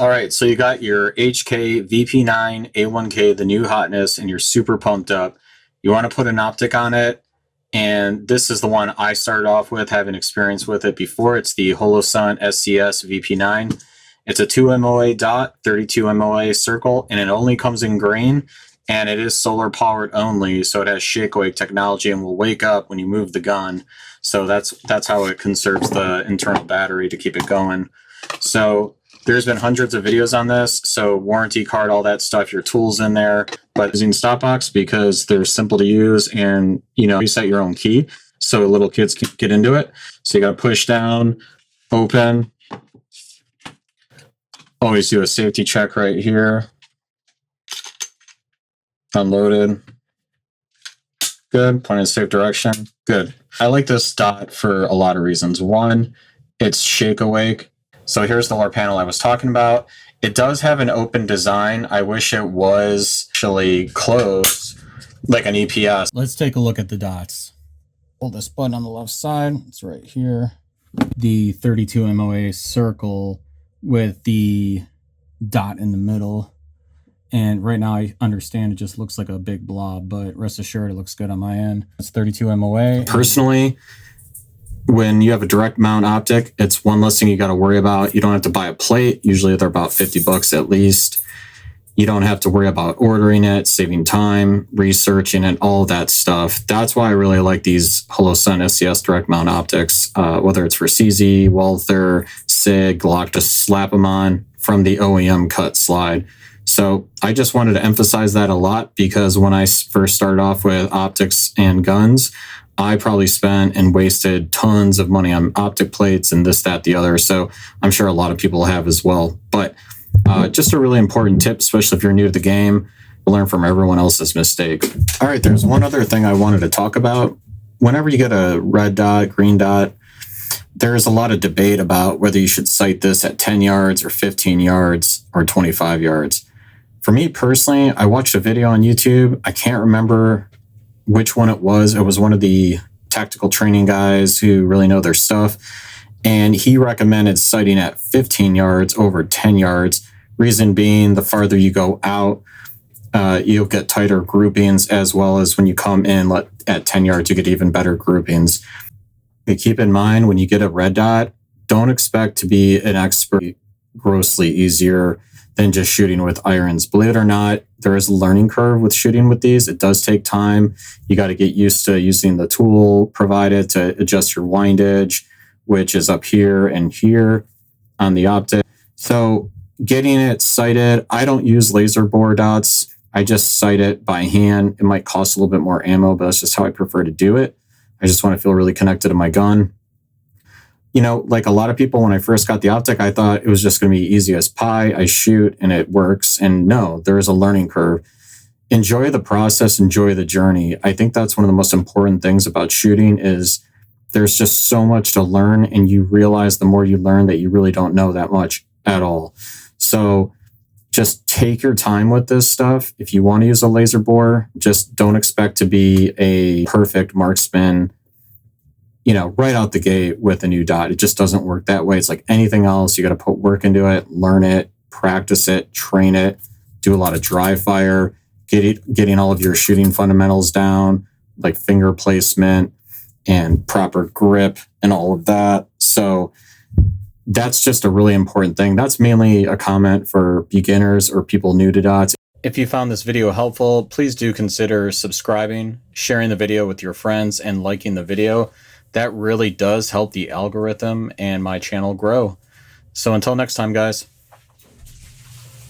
All right, so you got your HK VP9 A1 K, the new hotness, and you're super pumped up. You want to put an optic on it, and this is the one I started off with, having experience with it before. It's the Holosun SCS VP9. It's a 2 MOA dot, 32 MOA circle, and it only comes in green, and it is solar powered only, so it has shake awake technology and will wake up when you move the gun. So that's how it conserves the internal battery to keep it going. So there's been hundreds of videos on this, so warranty card, all that stuff, your tools in there, but using stop box because they're simple to use and, you know, reset your own key so little kids can get into it. So you got to push down, open, always do a safety check right here, unloaded, good, point in the safe direction, good. I like this dot for a lot of reasons. One, it's shake awake. So here's the lower panel I was talking about. It does have an open design. I wish it was actually closed, like an EPS. Let's take a look at the dots. Hold this button on the left side. It's right here. The 32 MOA circle with the dot in the middle. And right now I understand it just looks like a big blob, but rest assured it looks good on my end. It's 32 MOA. Personally, when you have a direct mount optic, it's one less thing you got to worry about. You don't have to buy a plate. Usually they're about 50 bucks at least. You don't have to worry about ordering it, saving time, researching it, all that stuff. That's why I really like these Holosun SCS direct mount optics, whether it's for CZ, Walther, SIG, Glock, just slap them on from the OEM cut slide. So I just wanted to emphasize that a lot because when I first started off with optics and guns, I probably spent and wasted tons of money on optic plates and this, that, the other. So I'm sure a lot of people have as well. But just a really important tip, especially if you're new to the game, learn from everyone else's mistake. All right, there's one other thing I wanted to talk about. Whenever you get a red dot, green dot, there's a lot of debate about whether you should sight this at 10 yards or 15 yards or 25 yards. For me personally, I watched a video on YouTube. I can't remember which one it was. It was one of the tactical training guys who really know their stuff. And he recommended sighting at 15 yards over 10 yards. Reason being, the farther you go out, you'll get tighter groupings, as well as when you come in at 10 yards, you get even better groupings. But keep in mind, when you get a red dot, don't expect to be an expert. Grossly easier than just shooting with irons. Believe it or not, there is a learning curve with shooting with these. It does take time. You got to get used to using the tool provided to adjust your windage, which is up here and here on the optic. So getting it sighted, I don't use laser bore dots. I just sight it by hand. It might cost a little bit more ammo, but that's just how I prefer to do it. I just want to feel really connected to my gun. You know, like a lot of people, when I first got the optic, I thought it was just going to be easy as pie. I shoot and it works. And no, there is a learning curve. Enjoy the process, enjoy the journey. I think that's one of the most important things about shooting is there's just so much to learn, and you realize the more you learn that you really don't know that much at all. So just take your time with this stuff. If you want to use a laser bore, just don't expect to be a perfect marksman, you know, right out the gate with a new dot. It just doesn't work that way. It's like anything else. You got to put work into it, learn it, practice it, train it, do a lot of dry fire, getting all of your shooting fundamentals down, like finger placement and proper grip and all of that. So that's just a really important thing. That's mainly a comment for beginners or people new to dots. If you found this video helpful, please do consider subscribing, sharing the video with your friends, and liking the video. That really does help the algorithm and my channel grow. So until next time, guys.